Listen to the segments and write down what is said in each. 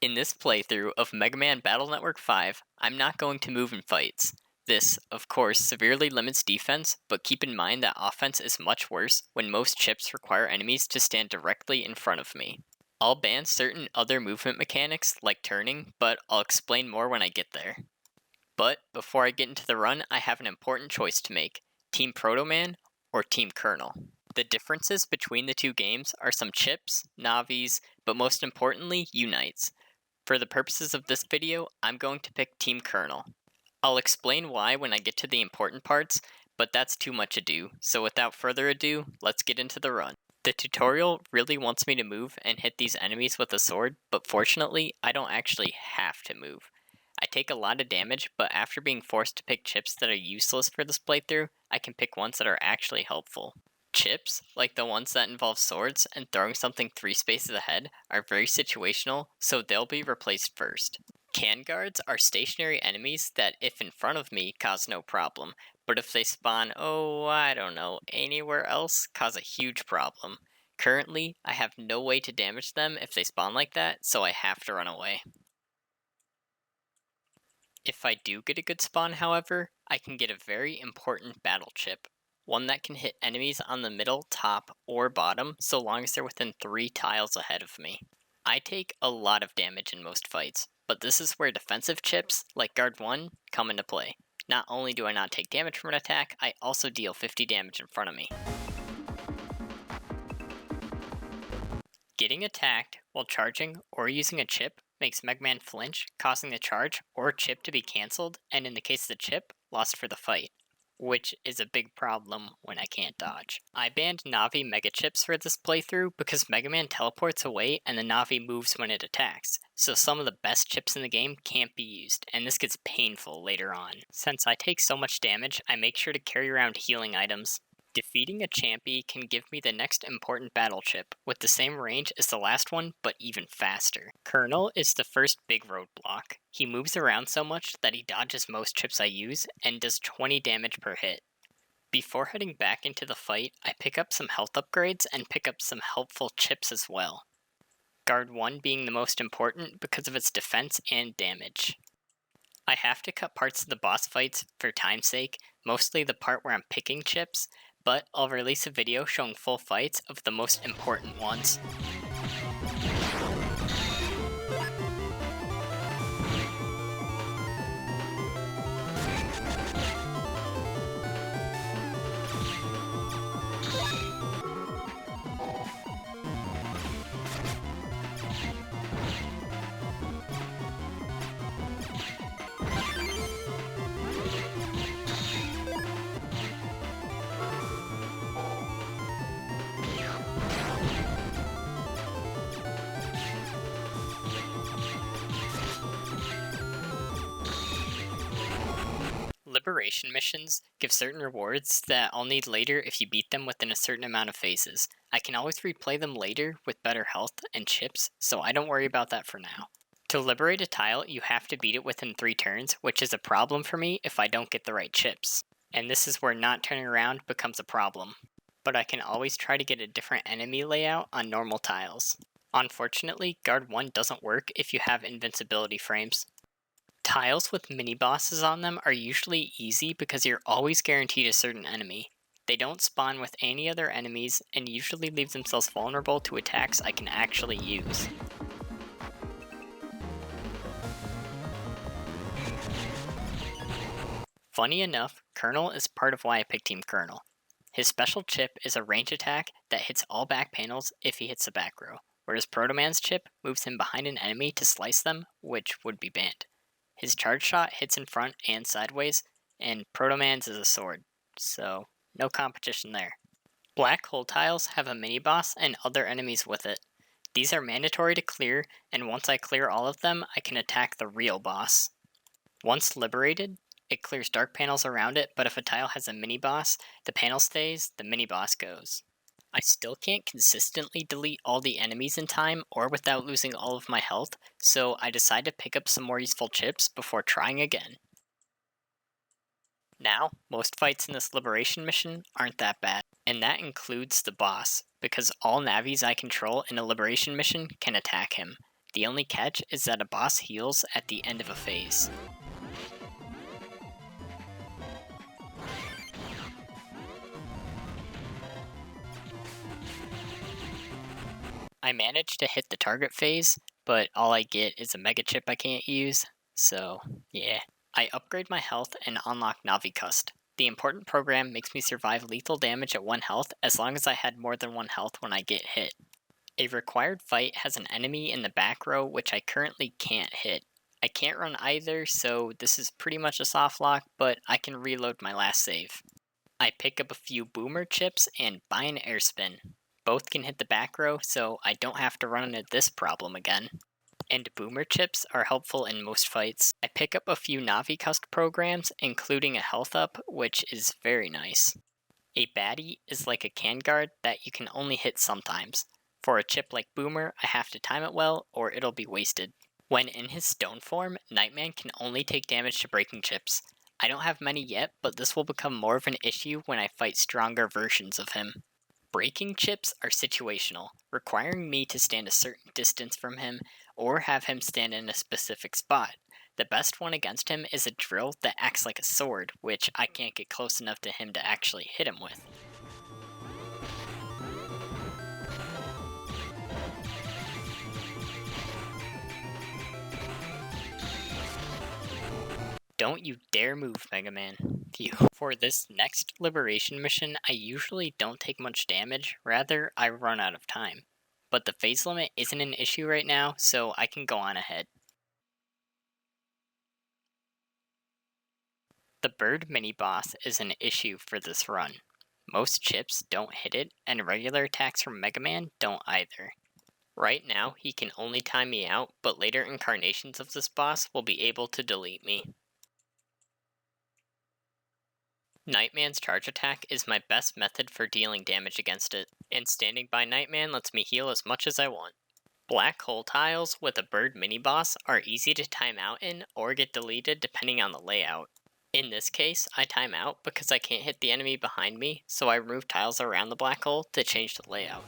In this playthrough of Megaman Battle Network 5, I'm not going to move in fights. This, of course, severely limits defense, but keep in mind that offense is much worse when most chips require enemies to stand directly in front of me. I'll ban certain other movement mechanics, like turning, but I'll explain more when I get there. But before I get into the run, I have an important choice to make: Team Protoman or Team Colonel. The differences between the two games are some chips, navis, but most importantly, unites. For the purposes of this video, I'm going to pick Team Colonel. I'll explain why when I get to the important parts, but that's too much ado, so without further ado, let's get into the run. The tutorial really wants me to move and hit these enemies with a sword, but fortunately, I don't actually have to move. I take a lot of damage, but after being forced to pick chips that are useless for this playthrough, I can pick ones that are actually helpful. Chips, like the ones that involve swords and throwing something 3 spaces ahead, are very situational, so they'll be replaced first. Can guards are stationary enemies that, if in front of me, cause no problem, but if they spawn, I don't know, anywhere else, cause a huge problem. Currently, I have no way to damage them if they spawn like that, so I have to run away. If I do get a good spawn, however, I can get a very important battle chip. One that can hit enemies on the middle, top, or bottom, so long as they're within 3 tiles ahead of me. I take a lot of damage in most fights, but this is where defensive chips, like Guard 1, come into play. Not only do I not take damage from an attack, I also deal 50 damage in front of me. Getting attacked while charging or using a chip makes Megaman flinch, causing the charge or chip to be cancelled, and in the case of the chip, lost for the fight, which is a big problem when I can't dodge. I banned Navi Mega Chips for this playthrough because Megaman teleports away and the Navi moves when it attacks, so some of the best chips in the game can't be used, and this gets painful later on. Since I take so much damage, I make sure to carry around healing items. Defeating a champy can give me the next important battle chip, with the same range as the last one, but even faster. Colonel is the first big roadblock. He moves around so much that he dodges most chips I use, and does 20 damage per hit. Before heading back into the fight, I pick up some health upgrades and pick up some helpful chips as well. Guard 1 being the most important because of its defense and damage. I have to cut parts of the boss fights for time's sake, mostly the part where I'm picking chips, but I'll release a video showing full fights of the most important ones. Liberation missions give certain rewards that I'll need later if you beat them within a certain amount of phases. I can always replay them later with better health and chips, so I don't worry about that for now. To liberate a tile, you have to beat it within 3 turns, which is a problem for me if I don't get the right chips. And this is where not turning around becomes a problem. But I can always try to get a different enemy layout on normal tiles. Unfortunately, Guard 1 doesn't work if you have invincibility frames. Tiles with mini-bosses on them are usually easy because you're always guaranteed a certain enemy. They don't spawn with any other enemies and usually leave themselves vulnerable to attacks I can actually use. Funny enough, Colonel is part of why I picked Team Colonel. His special chip is a range attack that hits all back panels if he hits the back row, whereas Protoman's chip moves him behind an enemy to slice them, which would be banned. His charge shot hits in front and sideways, and Protoman's is a sword, so no competition there. Black hole tiles have a mini-boss and other enemies with it. These are mandatory to clear, and once I clear all of them, I can attack the real boss. Once liberated, it clears dark panels around it, but if a tile has a mini-boss, the panel stays, the mini-boss goes. I still can't consistently delete all the enemies in time or without losing all of my health, so I decide to pick up some more useful chips before trying again. Now, most fights in this liberation mission aren't that bad, and that includes the boss, because all navis I control in a liberation mission can attack him. The only catch is that a boss heals at the end of a phase. I managed to hit the target phase, but all I get is a mega chip I can't use, so yeah. I upgrade my health and unlock Navi-Cust. The important program makes me survive lethal damage at 1 health as long as I had more than 1 health when I get hit. A required fight has an enemy in the back row which I currently can't hit. I can't run either, so this is pretty much a soft lock, but I can reload my last save. I pick up a few boomer chips and buy an air spin. Both can hit the back row, so I don't have to run into this problem again. And boomer chips are helpful in most fights. I pick up a few Navi-Cust programs, including a health up, which is very nice. A baddie is like a can guard that you can only hit sometimes. For a chip like Boomer, I have to time it well, or it'll be wasted. When in his stone form, Nightman can only take damage to breaking chips. I don't have many yet, but this will become more of an issue when I fight stronger versions of him. Breaking chips are situational, requiring me to stand a certain distance from him, or have him stand in a specific spot. The best one against him is a drill that acts like a sword, which I can't get close enough to him to actually hit him with. Don't you dare move, Megaman. Phew. For this next Liberation mission, I usually don't take much damage, rather I run out of time. But the phase limit isn't an issue right now, so I can go on ahead. The bird mini-boss is an issue for this run. Most chips don't hit it, and regular attacks from Megaman don't either. Right now, he can only time me out, but later incarnations of this boss will be able to delete me. Nightman's charge attack is my best method for dealing damage against it, and standing by Nightman lets me heal as much as I want. Black hole tiles with a bird mini-boss are easy to time out in or get deleted depending on the layout. In this case, I time out because I can't hit the enemy behind me, so I remove tiles around the black hole to change the layout.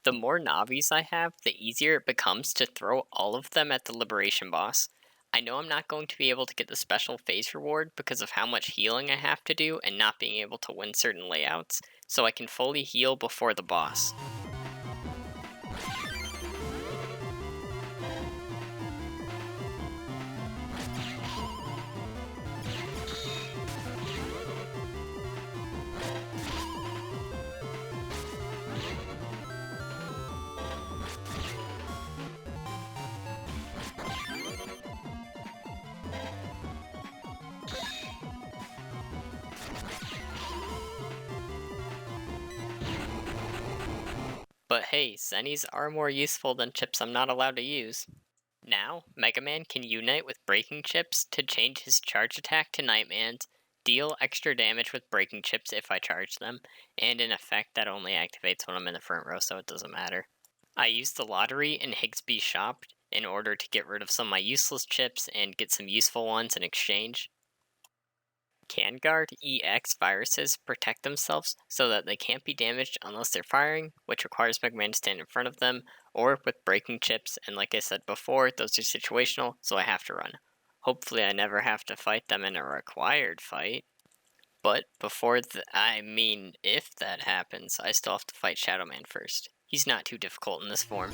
The more Navis I have, the easier it becomes to throw all of them at the Liberation boss. I know I'm not going to be able to get the special phase reward because of how much healing I have to do and not being able to win certain layouts, so I can fully heal before the boss. But hey, Zennies are more useful than chips I'm not allowed to use. Now, Megaman can unite with breaking chips to change his charge attack to Nightman's, deal extra damage with breaking chips if I charge them, and in effect that only activates when I'm in the front row, so it doesn't matter. I used the lottery in Higsby's shop in order to get rid of some of my useless chips and get some useful ones in exchange. CanGuard EX viruses protect themselves so that they can't be damaged unless they're firing, which requires Megaman to stand in front of them, or with breaking chips, and like I said before, those are situational, so I have to run. Hopefully I never have to fight them in a required fight. But if that happens, I still have to fight Shadowman first. He's not too difficult in this form.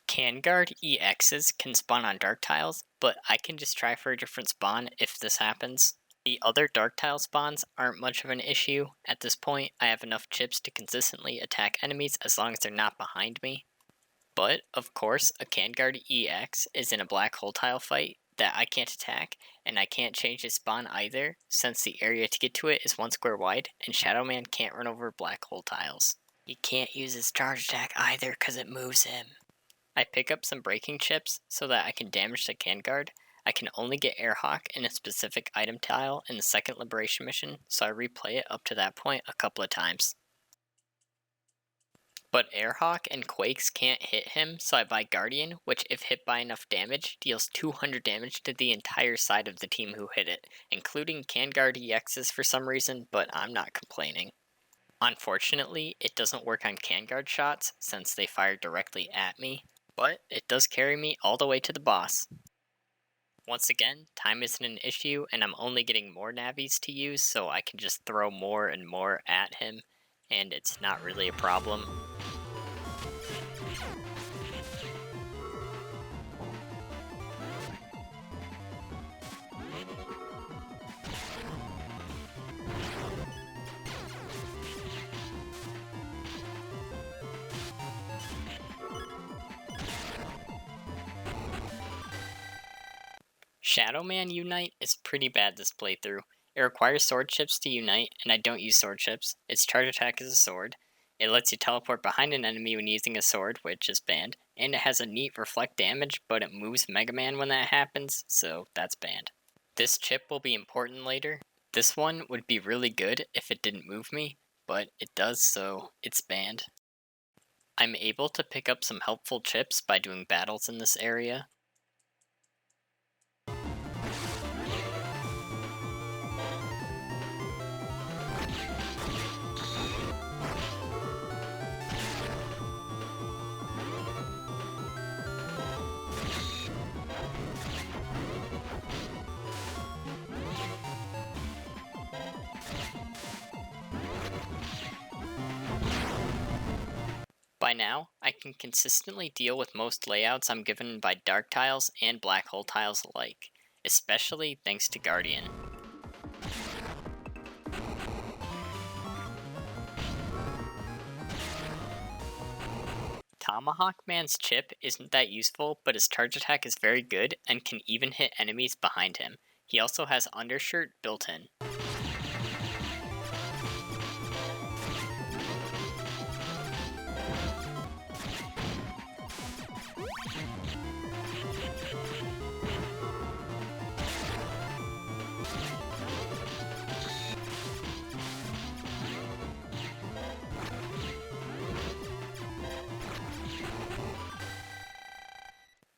CanGuard EXs can spawn on dark tiles, but I can just try for a different spawn if this happens. The other dark tile spawns aren't much of an issue. At this point, I have enough chips to consistently attack enemies as long as they're not behind me. But, of course, a CanGuard EX is in a black hole tile fight that I can't attack, and I can't change its spawn either, since the area to get to it is 1 square wide, and Shadowman can't run over black hole tiles. He can't use his charge attack either because it moves him. I pick up some breaking chips so that I can damage the CanGuard. I can only get Airhawk in a specific item tile in the second Liberation mission, so I replay it up to that point a couple of times. But Airhawk and Quakes can't hit him, so I buy Guardian, which if hit by enough damage, deals 200 damage to the entire side of the team who hit it, including Canguard EXs for some reason, but I'm not complaining. Unfortunately, it doesn't work on Canguard shots, since they fire directly at me, but it does carry me all the way to the boss. Once again, time isn't an issue, and I'm only getting more navies to use, so I can just throw more and more at him, and it's not really a problem. Shadowman Unite is pretty bad this playthrough. It requires sword chips to unite, and I don't use sword chips. Its charge attack is a sword. It lets you teleport behind an enemy when using a sword, which is banned. And it has a neat reflect damage, but it moves Megaman when that happens, so that's banned. This chip will be important later. This one would be really good if it didn't move me, but it does, so it's banned. I'm able to pick up some helpful chips by doing battles in this area. By now, I can consistently deal with most layouts I'm given by dark tiles and black hole tiles alike, especially thanks to Guardian. Tomahawk Man's chip isn't that useful, but his charge attack is very good and can even hit enemies behind him. He also has undershirt built in.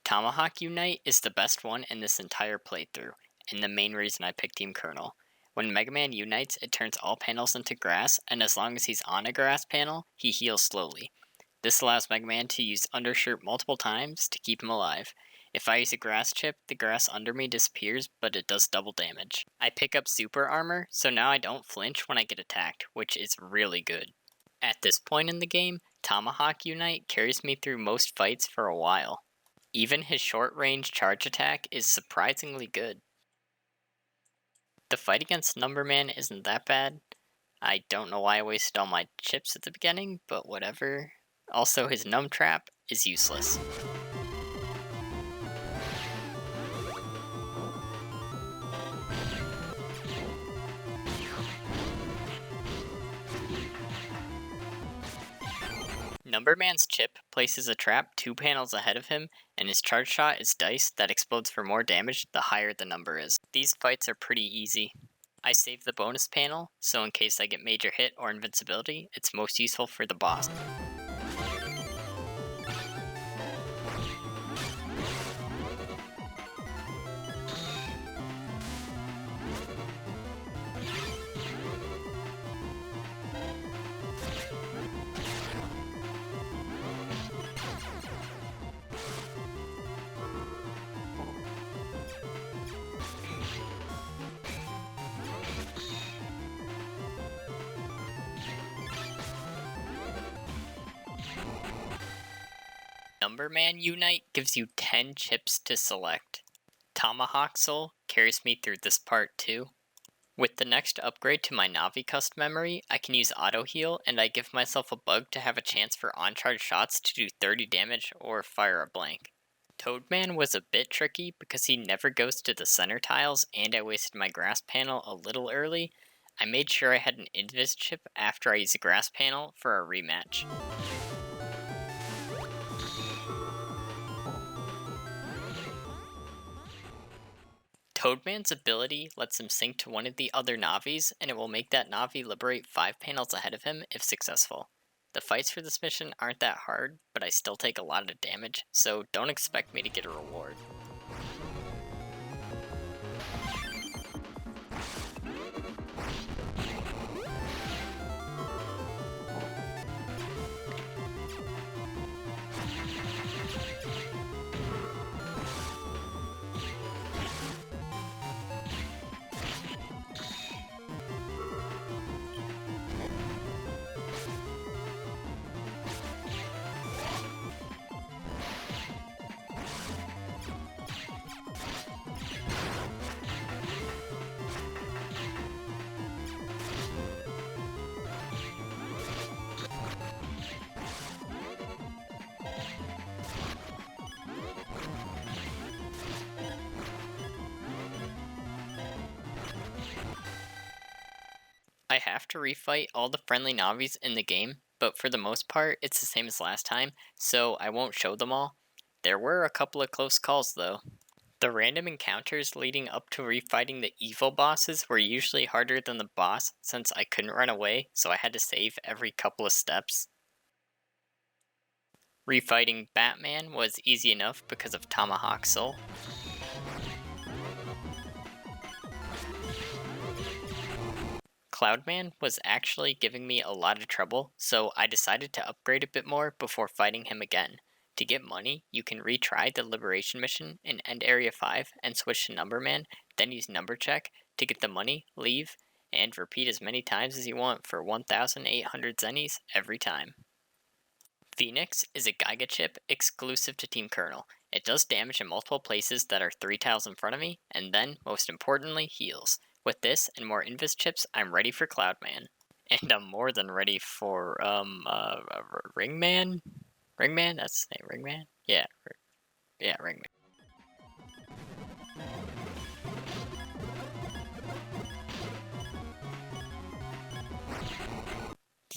Tomahawk Unite is the best one in this entire playthrough, and the main reason I picked Team Colonel. When Megaman unites, it turns all panels into grass, and as long as he's on a grass panel, he heals slowly. This allows Megaman to use undershirt multiple times to keep him alive. If I use a grass chip, the grass under me disappears, but it does double damage. I pick up super armor, so now I don't flinch when I get attacked, which is really good. At this point in the game, Tomahawk Unite carries me through most fights for a while. Even his short-range charge attack is surprisingly good. The fight against Numberman isn't that bad. I don't know why I wasted all my chips at the beginning, but whatever. Also, his Num Trap is useless. Numberman's chip places a trap 2 panels ahead of him, and his charge shot is dice that explodes for more damage the higher the number is. These fights are pretty easy. I save the bonus panel, so in case I get major hit or invincibility, it's most useful for the boss. Numberman Unite gives you 10 chips to select. Tomahawk Soul carries me through this part too. With the next upgrade to my Navi custom memory, I can use auto heal, and I give myself a bug to have a chance for on-charge shots to do 30 damage or fire a blank. Toadman was a bit tricky because he never goes to the center tiles, and I wasted my grass panel a little early. I made sure I had an invis chip after I used a grass panel for a rematch. Toadman's ability lets him sync to one of the other Navis, and it will make that Navi liberate 5 panels ahead of him if successful. The fights for this mission aren't that hard, but I still take a lot of damage, so don't expect me to get a reward. I have to refight all the friendly Navis in the game, but for the most part, it's the same as last time, so I won't show them all. There were a couple of close calls though. The random encounters leading up to refighting the evil bosses were usually harder than the boss since I couldn't run away, so I had to save every couple of steps. Refighting Batman was easy enough because of Tomahawk Soul. Cloudman was actually giving me a lot of trouble, so I decided to upgrade a bit more before fighting him again. To get money, you can retry the Liberation mission in End Area 5 and switch to Numberman, then use Number Check to get the money, leave, and repeat as many times as you want for 1,800 zennies every time. Phoenix is a Giga chip exclusive to Team Colonel. It does damage in multiple places that are 3 tiles in front of me, and then, most importantly, heals. With this and more Invis chips, I'm ready for Cloudman. And I'm more than ready for, Ringman? Ringman? That's the name, Ringman? Yeah, Ringman.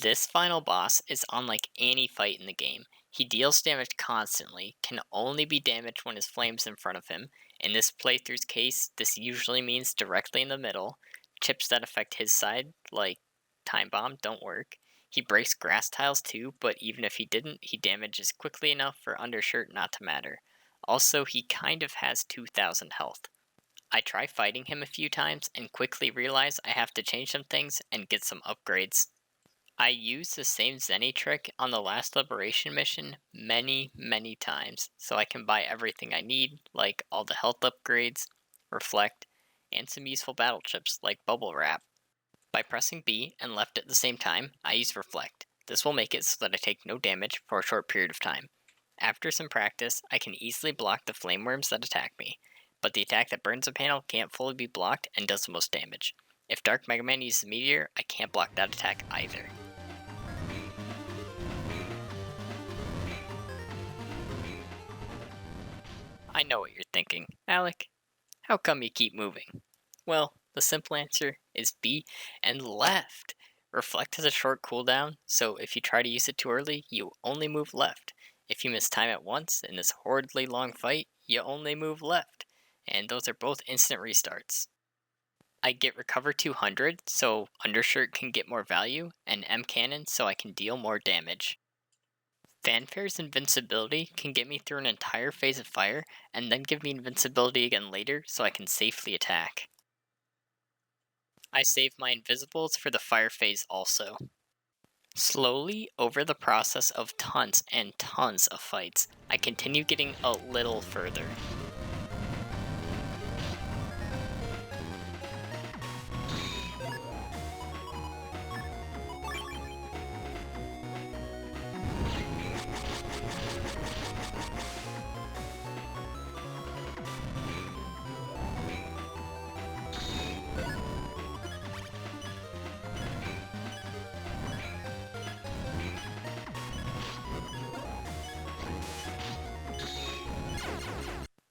This final boss is unlike any fight in the game. He deals damage constantly, can only be damaged when his flame's in front of him. In this playthrough's case, this usually means directly in the middle. Chips that affect his side, like Time Bomb, don't work. He breaks grass tiles too, but even if he didn't, he damages quickly enough for Undershirt not to matter. Also, he kind of has 2,000 health. I try fighting him a few times and quickly realize I have to change some things and get some upgrades. I used the same Zenny trick on the last Liberation mission many times, so I can buy everything I need, like all the health upgrades, Reflect, and some useful battle chips like Bubble Wrap. By pressing B and left at the same time, I use Reflect. This will make it so that I take no damage for a short period of time. After some practice, I can easily block the flame worms that attack me, but the attack that burns a panel can't fully be blocked and does the most damage. If Dark Megaman uses Meteor, I can't block that attack either. I know what you're thinking. Alec, how come you keep moving? Well, the simple answer is B and left. Reflect has a short cooldown, so if you try to use it too early, you only move left. If you miss time at once in this horridly long fight, you only move left. And those are both instant restarts. I get Recover 200, so Undershirt can get more value, and M Cannon so I can deal more damage. Fanfare's invincibility can get me through an entire phase of fire, and then give me invincibility again later so I can safely attack. I save my invisibles for the fire phase also. Slowly, over the process of tons and tons of fights, I continue getting a little further.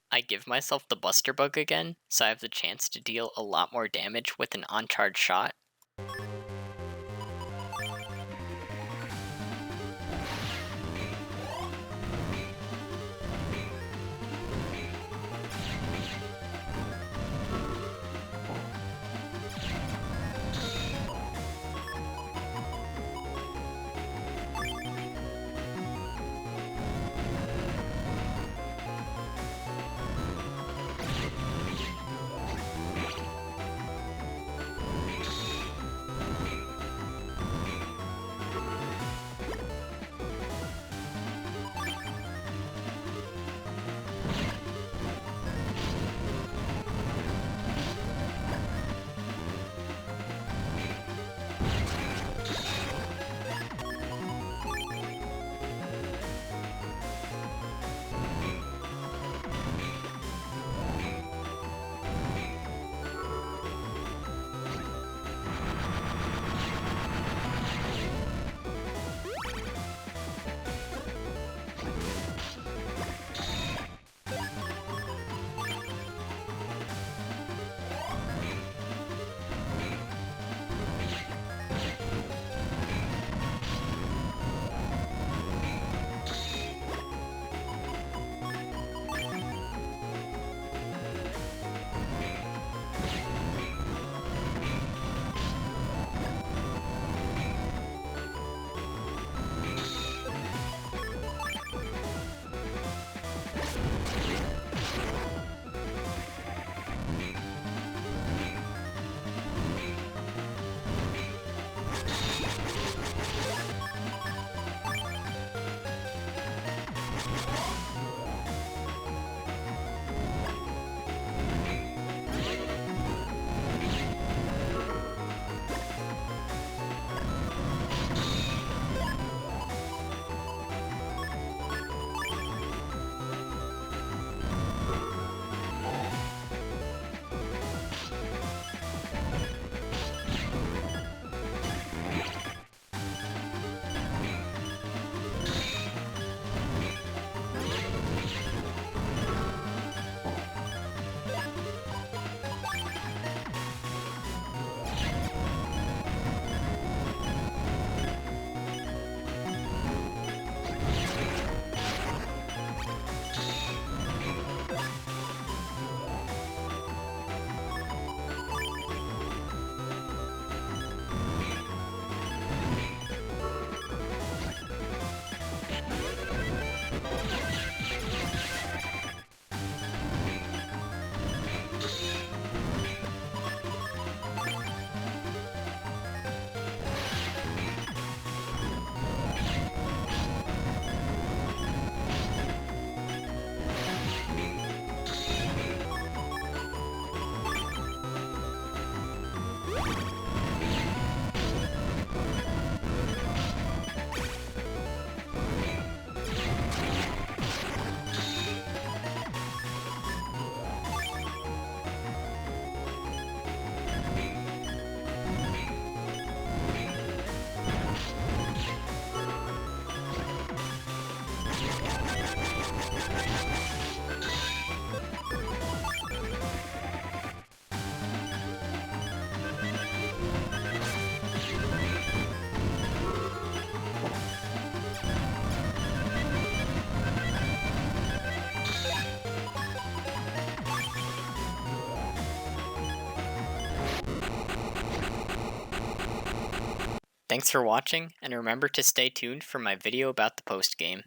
I give myself the Buster Bug again, so I have the chance to deal a lot more damage with an on-charge shot. Thanks for watching, and remember to stay tuned for my video about the postgame.